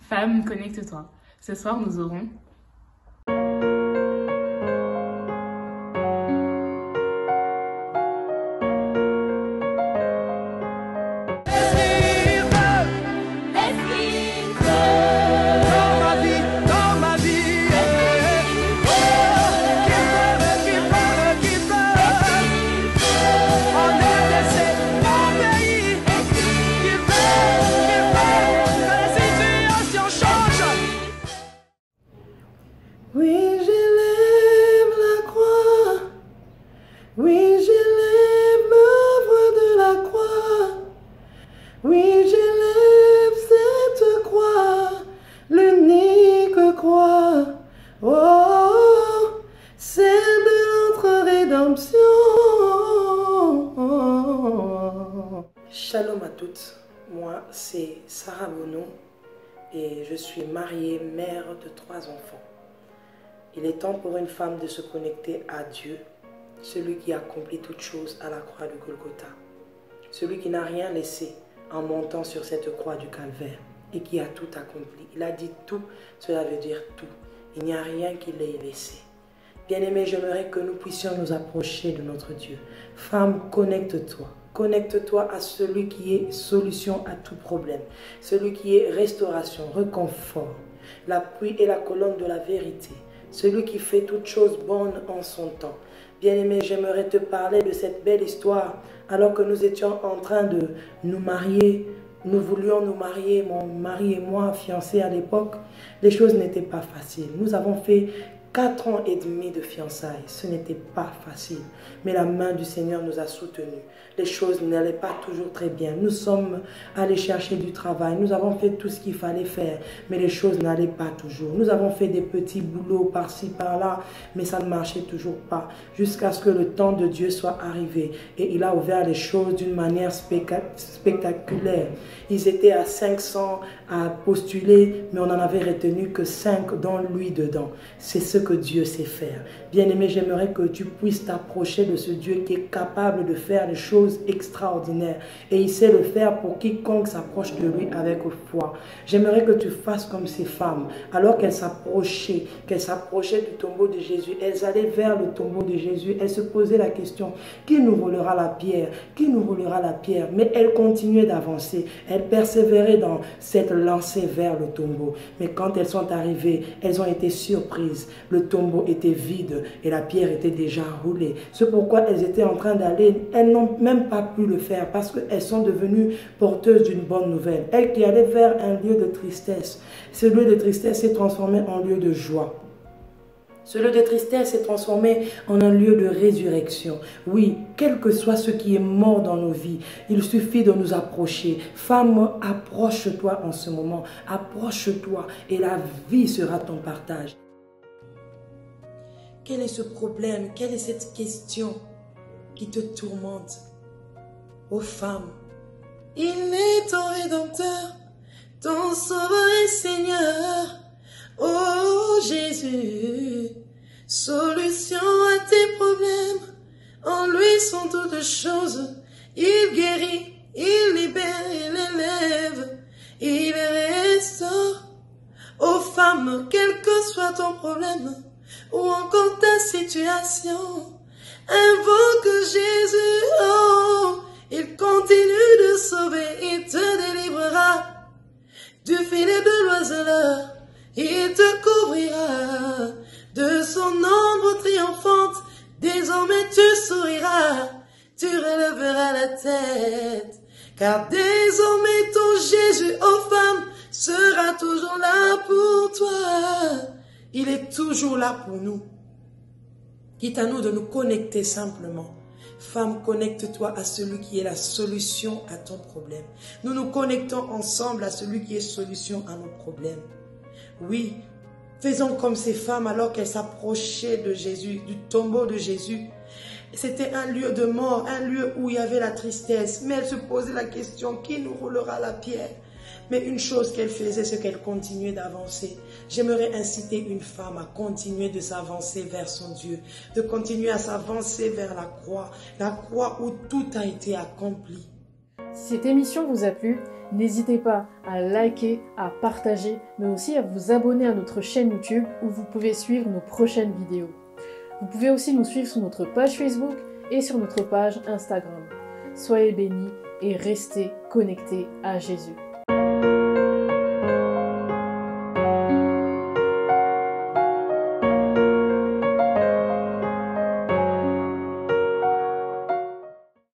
Femme, connecte-toi. Ce soir, nous aurons Oui, j'élève la croix. Oui, j'élève l'œuvre de la croix. Oui, j'élève cette croix, l'unique croix. Oh, celle de notre rédemption. Shalom à toutes. Moi, c'est Sarah Bono et je suis mariée, mère de 3 enfants. Il est temps pour une femme de se connecter à Dieu, celui qui accomplit toutes choses à la croix du Golgotha, celui qui n'a rien laissé en montant sur cette croix du Calvaire et qui a tout accompli. Il a dit tout, cela veut dire tout. Il n'y a rien qu'il ait laissé. Bien-aimés, j'aimerais que nous puissions nous approcher de notre Dieu. Femme, connecte-toi. Connecte-toi à celui qui est solution à tout problème, celui qui est restauration, réconfort, l'appui et la colonne de la vérité, celui qui fait toutes choses bonnes en son temps. Bien-aimé, j'aimerais te parler de cette belle histoire. Alors que nous étions en train de nous marier, nous voulions nous marier, mon mari et moi, fiancés à l'époque, les choses n'étaient pas faciles. Nous avons fait 4 ans et demi de fiançailles. Ce n'était pas facile, mais la main du Seigneur nous a soutenus. Les choses n'allaient pas toujours très bien. Nous sommes allés chercher du travail. Nous avons fait tout ce qu'il fallait faire, mais les choses n'allaient pas toujours. Nous avons fait des petits boulots par-ci, par-là, mais ça ne marchait toujours pas. Jusqu'à ce que le temps de Dieu soit arrivé. Et il a ouvert les choses d'une manière spectaculaire. Ils étaient à 500 à postuler, mais on n'en avait retenu que 5, dont lui dedans. C'est ce que Dieu sait faire. Bien-aimé, j'aimerais que tu puisses t'approcher de ce Dieu qui est capable de faire des choses extraordinaires. Et il sait le faire pour quiconque s'approche de lui avec foi. J'aimerais que tu fasses comme ces femmes. Alors qu'elles s'approchaient du tombeau de Jésus, elles allaient vers le tombeau de Jésus. Elles se posaient la question, qui nous roulera la pierre? Qui nous roulera la pierre? Mais elles continuaient d'avancer. Elles persévéraient dans cette lancée vers le tombeau. Mais quand elles sont arrivées, elles ont été surprises. Le tombeau était vide et la pierre était déjà roulée. C'est pourquoi elles étaient en train d'aller. Elles n'ont même pas pu le faire parce qu'elles sont devenues porteuses d'une bonne nouvelle. Elles qui allaient vers un lieu de tristesse. Ce lieu de tristesse s'est transformé en lieu de joie. Ce lieu de tristesse s'est transformé en un lieu de résurrection. Oui, quel que soit ce qui est mort dans nos vies, il suffit de nous approcher. Femme, approche-toi en ce moment. Approche-toi et la vie sera ton partage. Quel est ce problème? Quelle est cette question qui te tourmente? Ô femme, il est ton Rédempteur, ton Sauveur et Seigneur. Oh Jésus, solution à tes problèmes, en lui sont toutes choses. Il guérit, il libère, il élève, il restaure. Ô femme, quel que soit ton problème, ou encore ta situation, invoque Jésus, oh, il continue de sauver, il te délivrera du filet de l'oiseleur. Il te couvrira de son ombre triomphante. Désormais tu souriras, tu relèveras la tête. Car désormais ton Jésus, ô femme, sera toujours là pour toi. Il est toujours là pour nous. Quitte à nous de nous connecter simplement. Femme, connecte-toi à celui qui est la solution à ton problème. Nous nous connectons ensemble à celui qui est solution à nos problèmes. Oui, faisons comme ces femmes alors qu'elles s'approchaient de Jésus, du tombeau de Jésus. C'était un lieu de mort, un lieu où il y avait la tristesse. Mais elles se posaient la question, qui nous roulera la pierre? Mais une chose qu'elle faisait, c'est qu'elle continuait d'avancer. J'aimerais inciter une femme à continuer de s'avancer vers son Dieu, de continuer à s'avancer vers la croix où tout a été accompli. Si cette émission vous a plu, N'hésitez pas à liker, à partager, mais aussi à vous abonner à notre chaîne YouTube où vous pouvez suivre nos prochaines vidéos. Vous pouvez aussi nous suivre sur notre page Facebook et sur notre page Instagram. Soyez bénis et restez connectés à Jésus.